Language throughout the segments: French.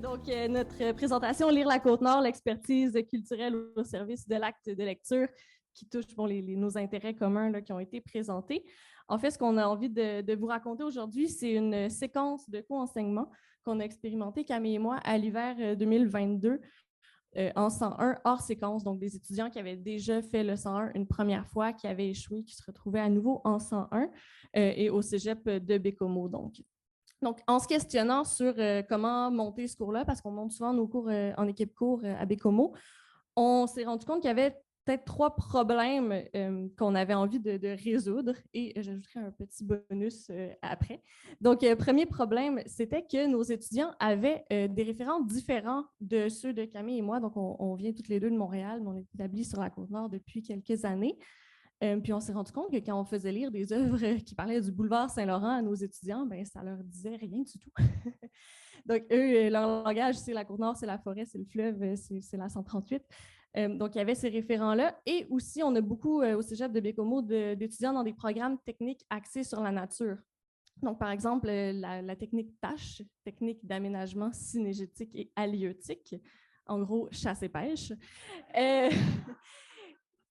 Donc, notre présentation, Lire la Côte-Nord, l'expertise culturelle au service de l'acte de lecture qui touche nos intérêts communs là, qui ont été présentés. En fait, ce qu'on a envie de vous raconter aujourd'hui, c'est une séquence de co-enseignement qu'on a expérimenté, Camille et moi, à l'hiver 2022 en 101 hors séquence. Donc, des étudiants qui avaient déjà fait le 101 une première fois, qui avaient échoué, qui se retrouvaient à nouveau en 101 et au cégep de Bécomo. Donc, en se questionnant sur comment monter ce cours-là, parce qu'on monte souvent nos cours en équipe cours à Bécomo, on s'est rendu compte qu'il y avait peut-être 3 problèmes qu'on avait envie de résoudre et j'ajouterai un petit bonus après. Donc, premier problème, c'était que nos étudiants avaient des référents différents de ceux de Camille et moi. Donc, on vient toutes les deux de Montréal, mais on est établis sur la Côte-Nord depuis quelques années. Puis on s'est rendu compte que quand on faisait lire des œuvres qui parlaient du boulevard Saint-Laurent à nos étudiants, bien, ça leur disait rien du tout. Donc, eux, leur langage, c'est la Côte-Nord, c'est la forêt, c'est le fleuve, c'est la 138. Donc, il y avait ces référents-là. Et aussi, on a beaucoup au cégep de Bécomo d'étudiants dans des programmes techniques axés sur la nature. Donc, par exemple, la technique TACHE, technique d'aménagement synégétique et halieutique, en gros, chasse et pêche.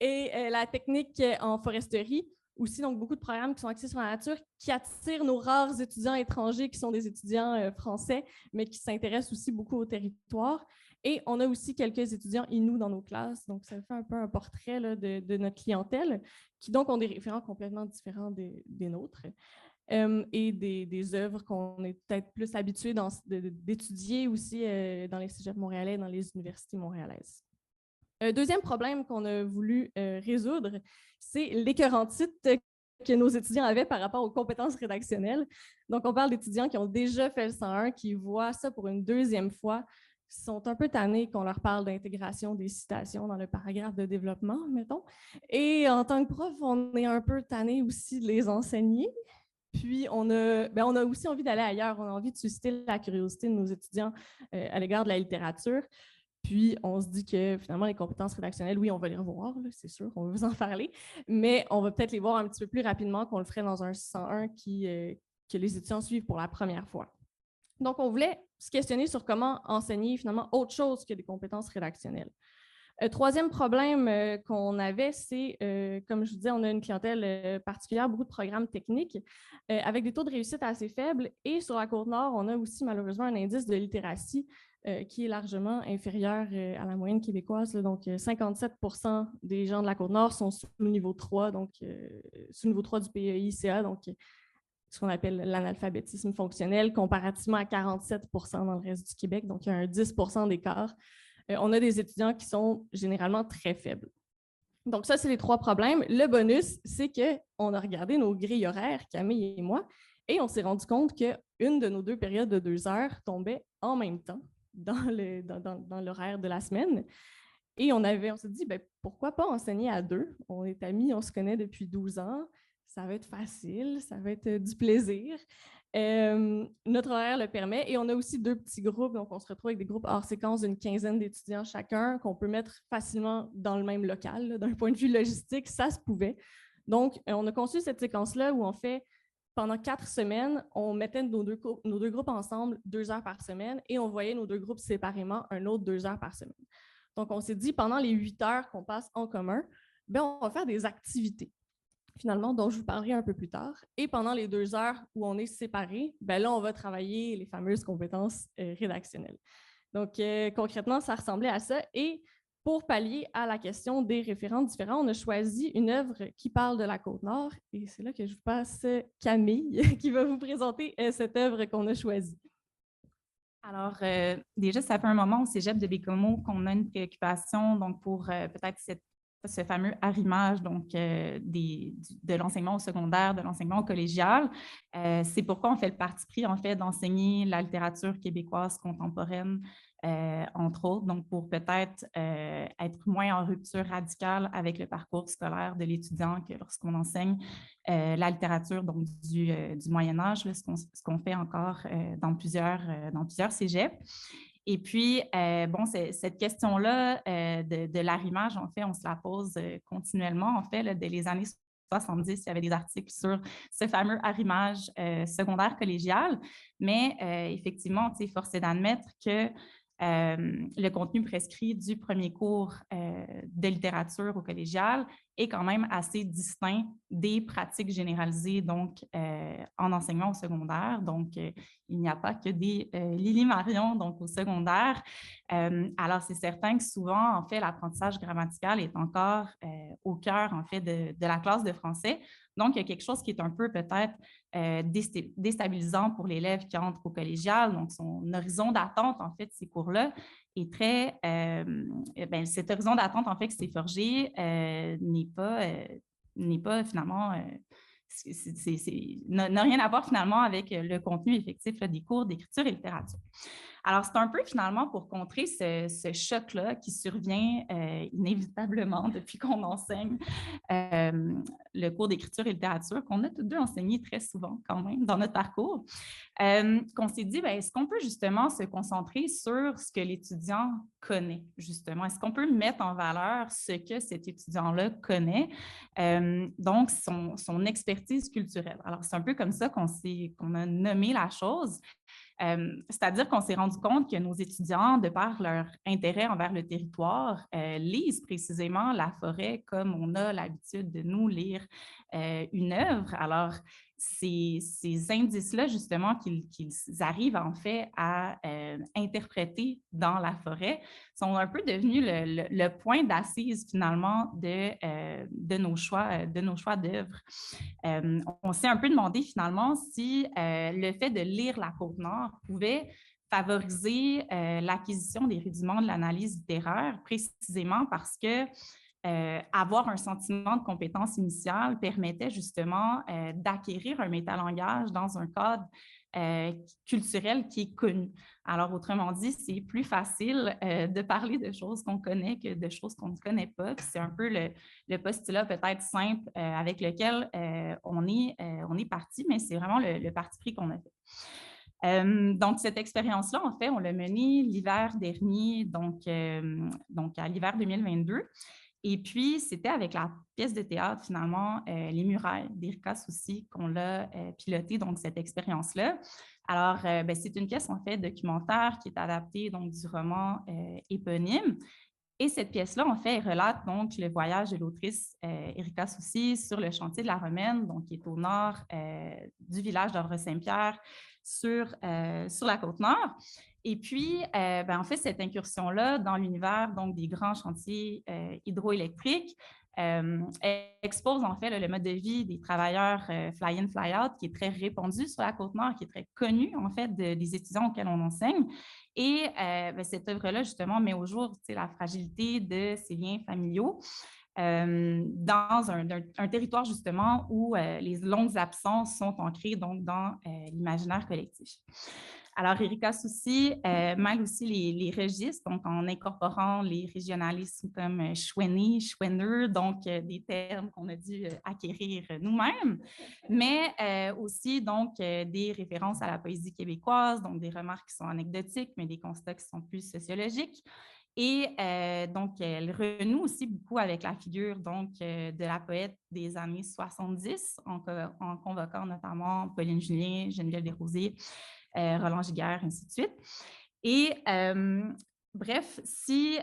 Et la technique en foresterie, aussi, donc beaucoup de programmes qui sont axés sur la nature, qui attirent nos rares étudiants étrangers qui sont des étudiants français, mais qui s'intéressent aussi beaucoup au territoire. Et on a aussi quelques étudiants Inuits dans nos classes, donc ça fait un peu un portrait là, de notre clientèle, qui donc ont des référents complètement différents des nôtres. Et des œuvres qu'on est peut-être plus habitués d'étudier aussi dans les cégeps montréalais, dans les universités montréalaises. Deuxième problème qu'on a voulu résoudre, c'est l'écœurant titre que nos étudiants avaient par rapport aux compétences rédactionnelles. Donc, on parle d'étudiants qui ont déjà fait le 101, qui voient ça pour une deuxième fois, sont un peu tannés qu'on leur parle d'intégration des citations dans le paragraphe de développement, mettons. Et en tant que prof, on est un peu tannés aussi de les enseigner. Puis, on a aussi envie d'aller ailleurs. On a envie de susciter la curiosité de nos étudiants à l'égard de la littérature. Puis, on se dit que finalement, les compétences rédactionnelles, oui, on va les revoir, c'est sûr, on va vous en parler, mais on va peut-être les voir un petit peu plus rapidement qu'on le ferait dans un 101 que les étudiants suivent pour la première fois. Donc, on voulait se questionner sur comment enseigner finalement autre chose que des compétences rédactionnelles. Troisième problème qu'on avait, c'est, comme je vous disais, on a une clientèle particulière, beaucoup de programmes techniques avec des taux de réussite assez faibles. Et sur la Côte-Nord, on a aussi malheureusement un indice de littératie qui est largement inférieur à la moyenne québécoise. Là. Donc, 57% des gens de la Côte-Nord sont sous le niveau 3, donc sous le niveau 3 du PEI-CA, donc ce qu'on appelle l'analphabétisme fonctionnel, comparativement à 47% dans le reste du Québec. Donc, il y a un 10% d'écart. On a des étudiants qui sont généralement très faibles. Donc, ça, c'est les 3 problèmes. Le bonus, c'est qu'on a regardé nos grilles horaires, Camille et moi, et on s'est rendu compte qu'une de nos 2 périodes de 2 heures tombait en même temps dans l'horaire de la semaine. Et on s'est dit, bien, pourquoi pas enseigner à 2? On est amis, on se connaît depuis 12 ans. Ça va être facile, ça va être du plaisir. Notre horaire le permet et on a aussi 2 petits groupes, donc on se retrouve avec des groupes hors séquence d'une quinzaine d'étudiants chacun qu'on peut mettre facilement dans le même local. D'un point de vue logistique, ça se pouvait. Donc, on a conçu cette séquence-là où on fait, pendant 4 semaines, on mettait nos deux groupes ensemble 2 heures par semaine et on voyait nos 2 groupes séparément un autre 2 heures par semaine. Donc, on s'est dit, pendant les 8 heures qu'on passe en commun, bien, on va faire des activités, finalement, dont je vous parlerai un peu plus tard. Et pendant les 2 heures où on est séparés, bien là, on va travailler les fameuses compétences rédactionnelles. Donc, concrètement, ça ressemblait à ça. Et pour pallier à la question des référents différents, on a choisi une œuvre qui parle de la Côte-Nord. Et c'est là que je vous passe Camille, qui va vous présenter cette œuvre qu'on a choisie. Alors, déjà, ça fait un moment au cégep de Bécomo qu'on a une préoccupation donc, pour peut-être ce fameux arrimage donc, de l'enseignement au secondaire, de l'enseignement au collégial. C'est pourquoi on fait le parti pris, en fait, d'enseigner la littérature québécoise contemporaine, entre autres, donc pour peut-être être moins en rupture radicale avec le parcours scolaire de l'étudiant que lorsqu'on enseigne la littérature donc, du Moyen-Âge, ce qu'on fait encore dans plusieurs cégeps. Et puis, cette question-là de l'arrimage, en fait, on se la pose continuellement, en fait, là, dès les années 70, il y avait des articles sur ce fameux arrimage secondaire collégial. Mais effectivement, force est d'admettre que le contenu prescrit du premier cours de littérature au collégial est quand même assez distinct des pratiques généralisées donc, en enseignement au secondaire. Donc, il n'y a pas que des Lily Marion donc, au secondaire. Alors, c'est certain que souvent, en fait, l'apprentissage grammatical est encore au cœur, en fait, de la classe de français. Donc, il y a quelque chose qui est un peu peut-être déstabilisant pour l'élève qui entre au collégial. Donc, son horizon d'attente, en fait, ces cours-là, est très... cet horizon d'attente, en fait, qui s'est forgé n'est pas finalement... n'a rien à voir finalement avec le contenu effectif là, des cours d'écriture et littérature. Alors, c'est un peu finalement pour contrer ce choc-là qui survient inévitablement depuis qu'on enseigne le cours d'écriture et littérature, qu'on a tous deux enseigné très souvent quand même dans notre parcours, qu'on s'est dit, est-ce qu'on peut justement se concentrer sur ce que l'étudiant connaît, justement? Est-ce qu'on peut mettre en valeur ce que cet étudiant-là connaît, donc son expertise culturelle? Alors, c'est un peu comme ça qu'on a nommé la chose. C'est-à-dire qu'on s'est rendu compte que nos étudiants, de par leur intérêt envers le territoire, lisent précisément la forêt comme on a l'habitude de nous lire une œuvre. Alors, ces indices-là, justement, qu'ils arrivent en fait à interpréter dans la forêt, sont un peu devenus le point d'assise finalement de nos choix d'œuvres. On s'est un peu demandé finalement si le fait de lire la Côte-Nord pouvait favoriser l'acquisition des rudiments de l'analyse littéraire, précisément parce que avoir un sentiment de compétence initiale permettait justement d'acquérir un métalangage dans un cadre culturel qui est connu. Alors, autrement dit, c'est plus facile de parler de choses qu'on connaît que de choses qu'on ne connaît pas. C'est un peu le postulat peut-être simple avec lequel on est parti, mais c'est vraiment le parti pris qu'on a fait. Donc, cette expérience-là, en fait, on l'a menée l'hiver dernier, donc à l'hiver 2022. Et puis, c'était avec la pièce de théâtre, finalement, Les Murailles d'Erika Soucy, qu'on l'a pilotée, donc cette expérience-là. Alors, c'est une pièce, en fait, documentaire qui est adaptée donc, du roman éponyme. Et cette pièce-là, en fait, relate donc le voyage de l'autrice Erika Soucy sur le chantier de la Romaine, donc qui est au nord du village d'Havre-Saint-Pierre, sur la Côte-Nord. Et puis, en fait, cette incursion-là dans l'univers donc, des grands chantiers hydroélectriques expose en fait le mode de vie des travailleurs fly-in, fly-out qui est très répandu sur la Côte-Nord, qui est très connu en fait des étudiants auxquels on enseigne. Et cette œuvre-là, justement, met au jour la fragilité de ces liens familiaux dans un territoire, justement, où les longues absences sont ancrées donc, dans l'imaginaire collectif. Alors, Erika Soucy mêle aussi les registres, donc en incorporant les régionalismes comme chouenné, chouenneux, donc des termes qu'on a dû acquérir nous-mêmes, mais aussi donc des références à la poésie québécoise, donc des remarques qui sont anecdotiques, mais des constats qui sont plus sociologiques. Et donc, elle renoue aussi beaucoup avec la figure donc, de la poète des années 70, en convoquant notamment Pauline Julien, Geneviève Desrosiers, Roland Giguère, ainsi de suite. Et bref, si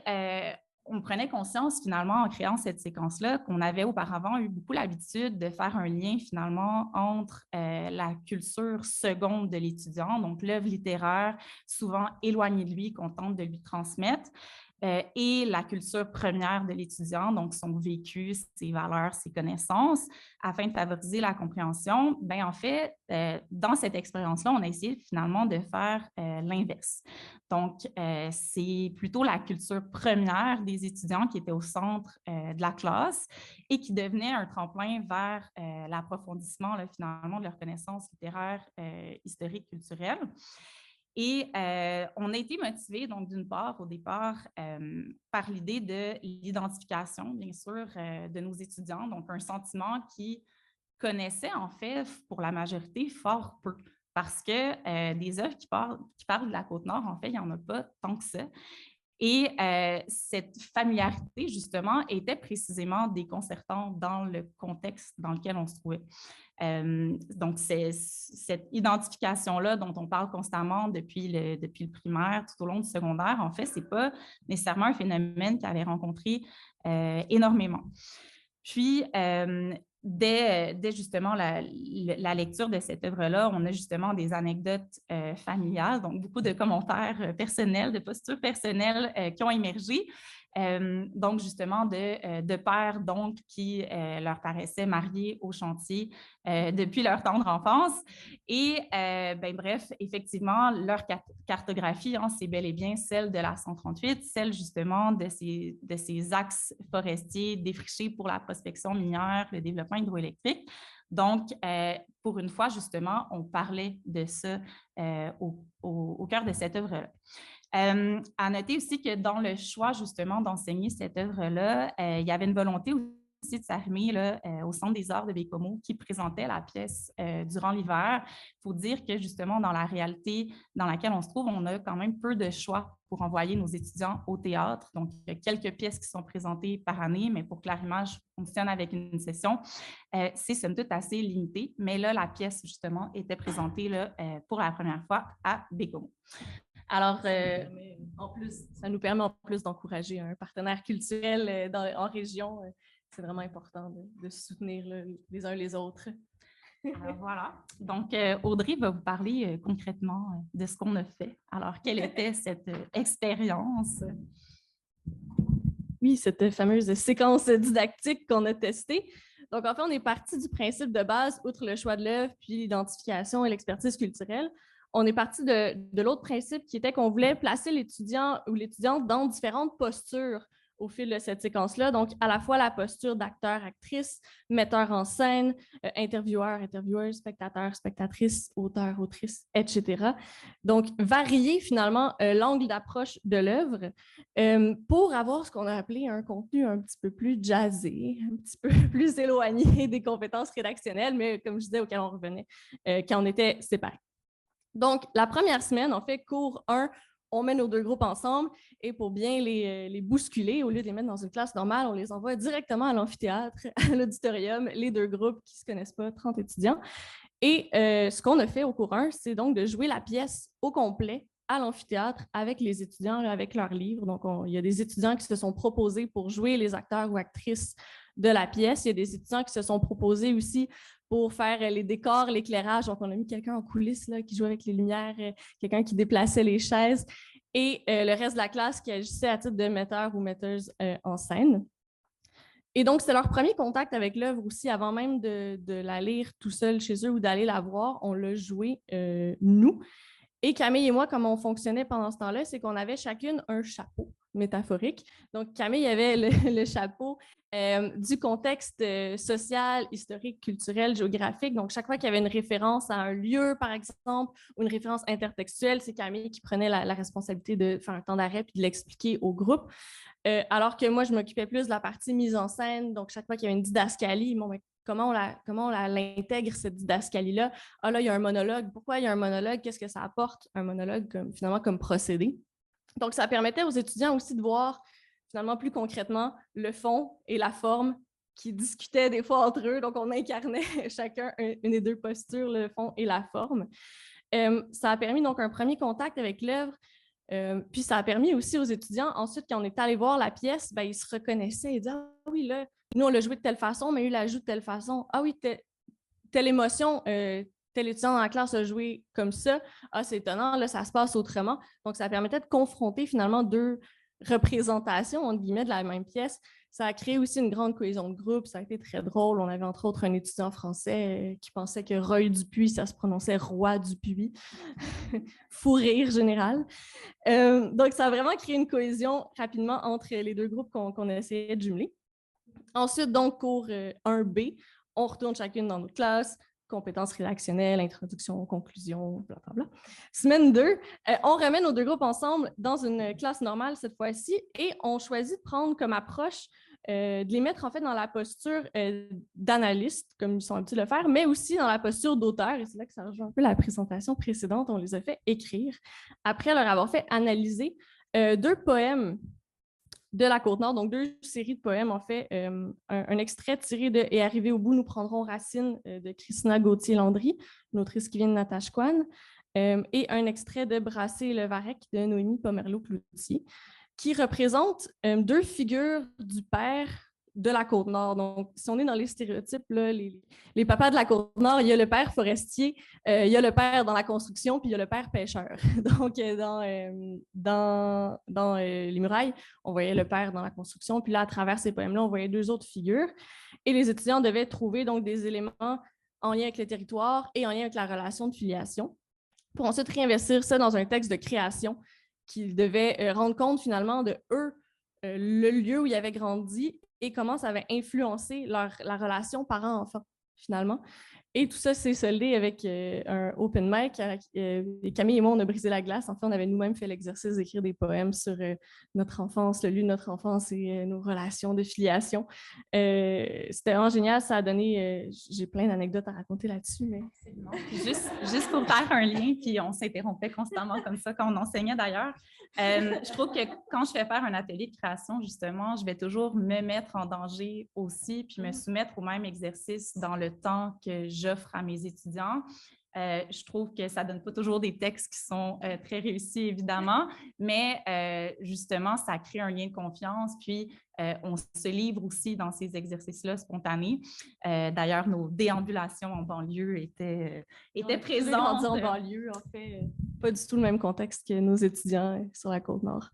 on prenait conscience finalement en créant cette séquence-là qu'on avait auparavant eu beaucoup l'habitude de faire un lien finalement entre la culture seconde de l'étudiant, donc l'œuvre littéraire souvent éloignée de lui qu'on tente de lui transmettre, et la culture première de l'étudiant, donc son vécu, ses valeurs, ses connaissances, afin de favoriser la compréhension, en fait, dans cette expérience-là, on a essayé finalement de faire l'inverse. Donc, c'est plutôt la culture première des étudiants qui était au centre de la classe et qui devenait un tremplin vers l'approfondissement finalement de leurs connaissances littéraires, historiques, culturelles. Et on a été motivés, donc, d'une part, au départ, par l'idée de l'identification, bien sûr, de nos étudiants, donc un sentiment qui connaissait, en fait, pour la majorité, fort peu. Parce que des œuvres qui parlent de la Côte-Nord, en fait, il n'y en a pas tant que ça. Et cette familiarité, justement, était précisément déconcertante dans le contexte dans lequel on se trouvait. Donc, c'est cette identification-là dont on parle constamment depuis le primaire, tout au long du secondaire, en fait, ce n'est pas nécessairement un phénomène qui avait rencontré énormément. Puis, dès justement la lecture de cette œuvre-là, on a justement des anecdotes familiales, donc beaucoup de commentaires personnels, de postures personnelles qui ont émergé. Donc, justement, de pères, d'oncles qui leur paraissaient mariés au chantier depuis leur tendre enfance. Et, bref, effectivement, leur cartographie, hein, c'est bel et bien celle de la 138, celle justement de ces axes forestiers défrichés pour la prospection minière, le développement hydroélectrique. Donc, pour une fois, justement, on parlait de ça au cœur de cette œuvre-là. À noter aussi que dans le choix, justement, d'enseigner cette œuvre-là, il y avait une volonté aussi de s'arrimer au Centre des arts de Baie-Comeau qui présentait la pièce durant l'hiver. Il faut dire que, justement, dans la réalité dans laquelle on se trouve, on a quand même peu de choix pour envoyer nos étudiants au théâtre. Donc, il y a quelques pièces qui sont présentées par année, mais pour que l'Arrimage fonctionne avec une session, c'est somme toute assez limité. Mais là, la pièce, justement, était présentée là, pour la première fois à Baie-Comeau. Alors, en plus, ça nous permet en plus d'encourager un partenaire culturel en région. C'est vraiment important de se soutenir là, les uns les autres. Alors, voilà. Donc, Audrey va vous parler concrètement de ce qu'on a fait. Alors, quelle était cette expérience? Oui, cette fameuse séquence didactique qu'on a testée. Donc, en fait, on est parti du principe de base, outre le choix de l'œuvre, puis l'identification et l'expertise culturelle. On est parti de l'autre principe qui était qu'on voulait placer l'étudiant ou l'étudiante dans différentes postures au fil de cette séquence-là. Donc, à la fois la posture d'acteur, actrice, metteur en scène, intervieweur, intervieweuse, spectateur, spectatrice, auteur, autrice, etc. Donc, varier finalement l'angle d'approche de l'œuvre pour avoir ce qu'on a appelé un contenu un petit peu plus jazzé, un petit peu plus éloigné des compétences rédactionnelles, mais comme je disais, auxquelles on revenait quand on était séparés. Donc, la première semaine, on fait cours 1, on met nos deux groupes ensemble et pour bien les bousculer, au lieu de les mettre dans une classe normale, on les envoie directement à l'amphithéâtre, à l'auditorium, les deux groupes qui ne se connaissent pas, 30 étudiants. Et ce qu'on a fait au cours 1, c'est donc de jouer la pièce au complet à l'amphithéâtre avec les étudiants, avec leurs livres. Donc, il y a des étudiants qui se sont proposés pour jouer les acteurs ou actrices de la pièce. Il y a des étudiants qui se sont proposés aussi pour faire les décors, l'éclairage. Donc, on a mis quelqu'un en coulisses là, qui jouait avec les lumières, quelqu'un qui déplaçait les chaises et le reste de la classe qui agissait à titre de metteur ou metteuse en scène. Et donc, c'est leur premier contact avec l'œuvre aussi, avant même de la lire tout seul chez eux ou d'aller la voir, on l'a joué nous. Et Camille et moi, comment on fonctionnait pendant ce temps-là, c'est qu'on avait chacune un chapeau métaphorique. Donc, Camille avait le chapeau du contexte social, historique, culturel, géographique. Donc, chaque fois qu'il y avait une référence à un lieu, par exemple, ou une référence intertextuelle, c'est Camille qui prenait la responsabilité de faire un temps d'arrêt puis de l'expliquer au groupe. Alors que moi, je m'occupais plus de la partie mise en scène. Donc, chaque fois qu'il y avait une didascalie, bon, comment on l'intègre, cette didascalie-là? Ah là, il y a un monologue. Pourquoi il y a un monologue? Qu'est-ce que ça apporte, un monologue, finalement, comme procédé? Donc, ça permettait aux étudiants aussi de voir, finalement, plus concrètement, le fond et la forme qui discutaient des fois entre eux. Donc, on incarnait chacun une des deux postures, le fond et la forme. Ça a permis donc un premier contact avec l'œuvre. Puis ça a permis aussi aux étudiants, ensuite, quand on est allé voir la pièce, ben, ils se reconnaissaient et disaient « Ah oui, là, nous, on l'a joué de telle façon, mais eux l'a joué de telle façon. Ah oui, telle émotion, tel étudiant dans la classe a joué comme ça. Ah, c'est étonnant, là, ça se passe autrement. » Donc, ça permettait de confronter finalement deux représentations, entre guillemets, de la même pièce. Ça a créé aussi une grande cohésion de groupe. Ça a été très drôle. On avait entre autres un étudiant français qui pensait que Roy Dupuis, ça se prononçait Roi Dupuis. Fou rire général. Donc, ça a vraiment créé une cohésion rapidement entre les deux groupes qu'on essayait de jumeler. Ensuite, donc, cours 1B, on retourne chacune dans notre classe, compétences rédactionnelles, introduction, conclusion, blablabla. Semaine 2, on remet nos deux groupes ensemble dans une classe normale cette fois-ci et on choisit de prendre comme approche de les mettre en fait dans la posture d'analyste, comme ils sont habitués de le faire, mais aussi dans la posture d'auteur. Et c'est là que ça rejoint un peu la présentation précédente. On les a fait écrire après leur avoir fait analyser 2 poèmes de la Côte-Nord, donc 2 séries de poèmes, en fait. Un extrait tiré de « Et arrivé au bout, nous prendrons racine » de Christina Gauthier-Landry, une autrice qui vient de Natashquan, et un extrait de « Brassé et le Varech » de Noémie Pomerleau-Cloutier, qui représente 2 figures du père de la Côte-Nord. Donc, si on est dans les stéréotypes, là, les papas de la Côte-Nord, il y a le père forestier, il y a le père dans la construction, puis il y a le père pêcheur. Donc, dans Les Murailles, on voyait le père dans la construction, puis là, à travers ces poèmes-là, on voyait 2 autres figures. Et les étudiants devaient trouver donc des éléments en lien avec le territoire et en lien avec la relation de filiation, pour ensuite réinvestir ça dans un texte de création qui devait rendre compte finalement de eux, le lieu où ils avaient grandi et comment ça avait influencé la relation parent-enfant, finalement. Et tout ça s'est soldé avec un open mic. Camille et moi, on a brisé la glace. En fait, on avait nous-mêmes fait l'exercice d'écrire des poèmes sur notre enfance, le lieu de notre enfance et nos relations de filiation. C'était vraiment génial. Ça a donné... j'ai plein d'anecdotes à raconter là-dessus, mais... Juste pour faire un lien, puis on s'interrompait constamment comme ça quand on enseignait d'ailleurs. Je trouve que quand je fais faire un atelier de création, justement, je vais toujours me mettre en danger aussi, puis me soumettre au même exercice dans le temps que j'offre à mes étudiants. Je trouve que ça ne donne pas toujours des textes qui sont très réussis, évidemment, mais justement, ça crée un lien de confiance, puis on se livre aussi dans ces exercices-là spontanés. D'ailleurs, nos déambulations en banlieue étaient présentes. Grandi en banlieue, en fait, pas du tout le même contexte que nos étudiants sur la Côte-Nord.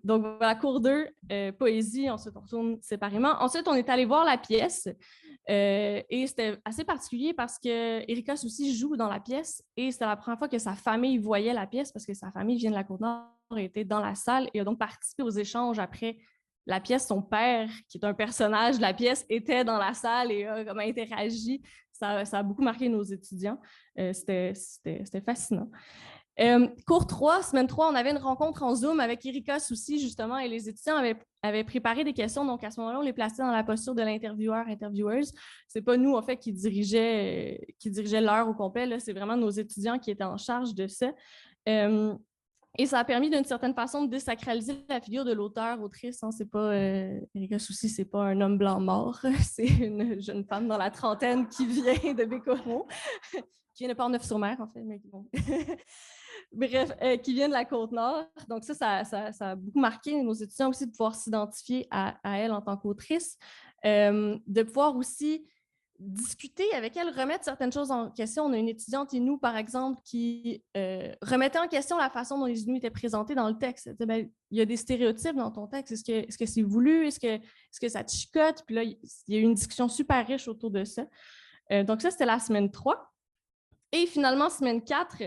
Donc, à cours 2, poésie, ensuite on retourne séparément. Ensuite, on est allé voir la pièce et c'était assez particulier parce que Erika Soucy joue dans la pièce et c'était la première fois que sa famille voyait la pièce parce que sa famille vient de la Côte-Nord et était dans la salle et a donc participé aux échanges après la pièce. Son père, qui est un personnage de la pièce, était dans la salle et a comme interagi. Ça a beaucoup marqué nos étudiants. C'était fascinant. Cours 3, semaine 3, on avait une rencontre en Zoom avec Erika Soucy, justement, et les étudiants avaient préparé des questions. Donc, à ce moment-là, on les plaçait dans la posture de l'intervieweur-intervieweuse. Ce n'est pas nous, en fait, qui dirigeait l'heure au complet. C'est vraiment nos étudiants qui étaient en charge de ça. Et ça a permis, d'une certaine façon, de désacraliser la figure de l'auteur-autrice. Hein. C'est pas Erika Soucy, c'est pas un homme blanc mort. C'est une jeune femme dans la trentaine qui vient de Bécomo, qui vient de Port-Neuf-sur-Mer, en fait. Mais bon. Bref, qui vient de la Côte-Nord. Donc ça a beaucoup marqué nos étudiants aussi de pouvoir s'identifier à elle en tant qu'autrice, de pouvoir aussi discuter avec elle, remettre certaines choses en question. On a une étudiante Inou, par exemple, qui remettait en question la façon dont les Inuits étaient présentés dans le texte. Elle disait, il y a des stéréotypes dans ton texte. Est-ce que c'est voulu? Est-ce que ça te chicote? Puis là, il y a eu une discussion super riche autour de ça. Donc ça, c'était la semaine 3. Et finalement, semaine 4,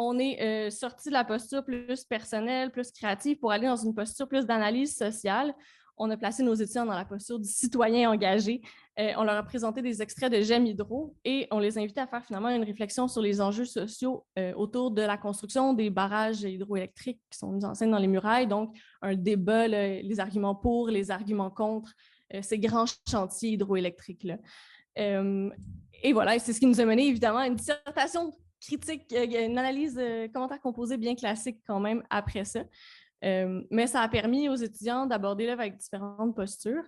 on est sorti de la posture plus personnelle, plus créative pour aller dans une posture plus d'analyse sociale. On a placé nos étudiants dans la posture du citoyen engagé. On leur a présenté des extraits de J'aime Hydro et on les a invités à faire finalement une réflexion sur les enjeux sociaux autour de la construction des barrages hydroélectriques qui sont mis en scène dans les murailles. Donc, un débat, les arguments pour, les arguments contre ces grands chantiers hydroélectriques-là. Et voilà, c'est ce qui nous a mené évidemment à une dissertation critique, une analyse commentaire composé bien classique quand même après ça. Mais ça a permis aux étudiants d'aborder l'œuvre avec différentes postures.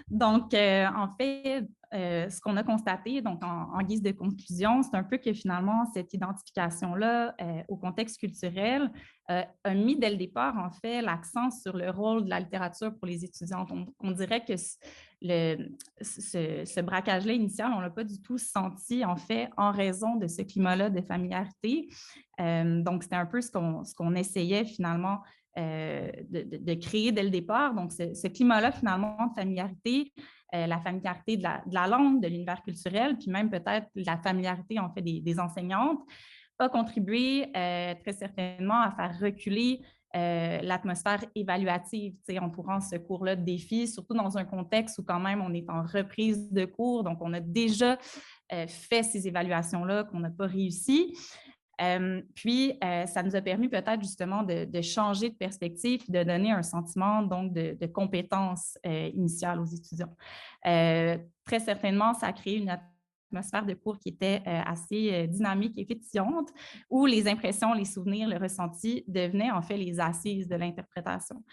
Donc, en fait, ce qu'on a constaté donc en guise de conclusion, c'est un peu que finalement, cette identification-là au contexte culturel a mis dès le départ, en fait, l'accent sur le rôle de la littérature pour les étudiants. On dirait que ce braquage-là initial, on ne l'a pas du tout senti, en fait, en raison de ce climat-là de familiarité. Donc, c'était un peu ce qu'on essayait finalement de créer dès le départ. Donc, ce climat-là, finalement, de familiarité, la familiarité de la langue, de l'univers culturel, puis même peut-être la familiarité, en fait, des enseignantes, a contribué très certainement à faire reculer l'atmosphère évaluative entourant ce cours-là de défi, surtout dans un contexte où quand même on est en reprise de cours, donc on a déjà fait ces évaluations-là qu'on n'a pas réussi. Puis, ça nous a permis peut-être justement de changer de perspective, de donner un sentiment donc de compétence initiale aux étudiants. Très certainement, ça a créé une atmosphère de cours qui était assez dynamique et pétillante, où les impressions, les souvenirs, le ressenti devenaient en fait les assises de l'interprétation.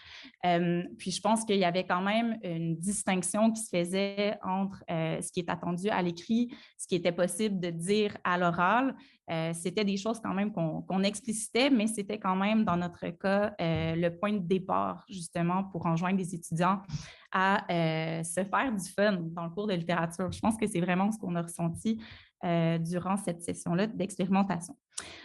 Puis je pense qu'il y avait quand même une distinction qui se faisait entre ce qui est attendu à l'écrit, ce qui était possible de dire à l'oral. C'était des choses quand même qu'on explicitait, mais c'était quand même, dans notre cas, le point de départ, justement, pour enjoindre les étudiants à se faire du fun dans le cours de littérature. Je pense que c'est vraiment ce qu'on a ressenti durant cette session-là d'expérimentation.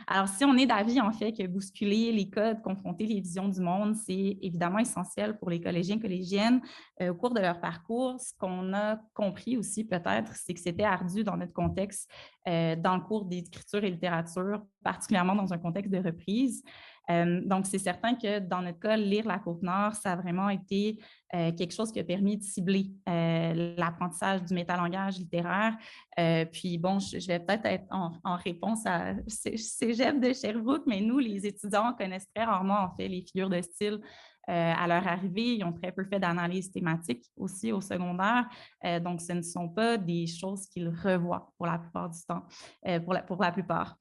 Alors, si on est d'avis, en fait, que bousculer les codes, confronter les visions du monde, c'est évidemment essentiel pour les collégiens et collégiennes au cours de leur parcours, ce qu'on a compris aussi peut-être, c'est que c'était ardu dans notre contexte, dans le cours d'écriture et littérature, particulièrement dans un contexte de reprise. Donc, c'est certain que dans notre cas, lire La Côte-Nord, ça a vraiment été quelque chose qui a permis de cibler l'apprentissage du métalangage littéraire. Puis bon, je vais peut-être être en réponse à Cégep de Sherbrooke, mais nous, les étudiants, connaissent très rarement en fait les figures de style à leur arrivée. Ils ont très peu fait d'analyse thématique aussi au secondaire. Donc, ce ne sont pas des choses qu'ils revoient pour la plupart du temps, pour la plupart.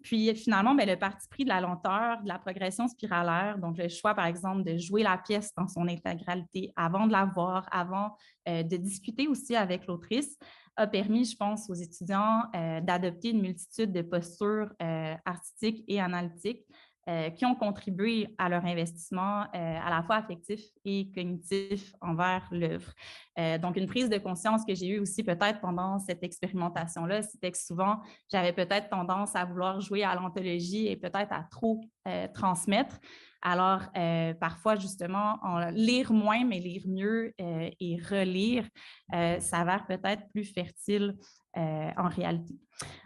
Puis finalement, le parti pris de la lenteur, de la progression spiralaire, donc le choix, par exemple, de jouer la pièce dans son intégralité avant de la voir, avant de discuter aussi avec l'autrice, a permis, je pense, aux étudiants d'adopter une multitude de postures artistiques et analytiques qui ont contribué à leur investissement à la fois affectif et cognitif envers l'œuvre. Donc, une prise de conscience que j'ai eue aussi peut-être pendant cette expérimentation-là, c'était que souvent, j'avais peut-être tendance à vouloir jouer à l'anthologie et peut-être à trop transmettre. Alors, parfois, justement, lire moins, mais lire mieux et relire s'avère peut-être plus fertile en réalité.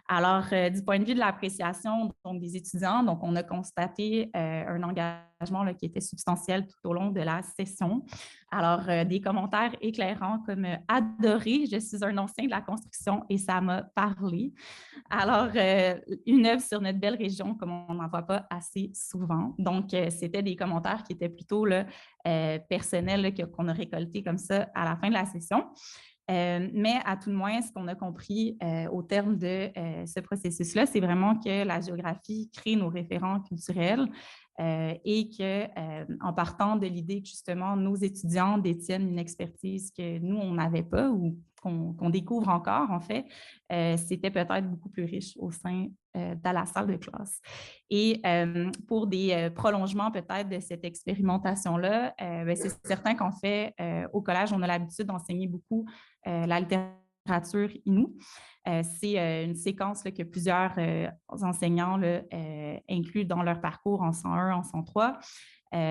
Alors, du point de vue de l'appréciation des étudiants, donc on a constaté un engagement là, qui était substantiel tout au long de la session. Alors, des commentaires éclairants comme « Adoré, je suis un ancien de la construction et ça m'a parlé ». Alors, une œuvre sur notre belle région, comme on n'en voit pas assez souvent. Donc, c'était des commentaires qui étaient plutôt là, personnels là, qu'on a récoltés comme ça à la fin de la session. Mais à tout le moins, ce qu'on a compris au terme de ce processus-là, c'est vraiment que la géographie crée nos référents culturels et qu'en partant de l'idée que justement nos étudiants détiennent une expertise que nous, on n'avait pas ou qu'on découvre encore, en fait, c'était peut-être beaucoup plus riche au sein de la salle de classe. Et pour des prolongements peut-être de cette expérimentation-là, c'est certain qu'en fait, au collège, on a l'habitude d'enseigner beaucoup la littérature inoue. C'est une séquence là, que plusieurs enseignants là, incluent dans leur parcours en 101, en 103.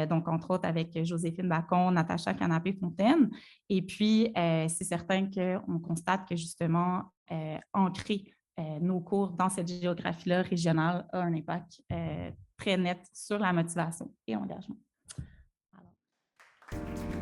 Donc, entre autres, avec Joséphine Bacon, Natacha Canapé-Fontaine. Et puis, c'est certain qu'on constate que, justement, ancrer nos cours dans cette géographie-là régionale a un impact très net sur la motivation et l'engagement. Alors.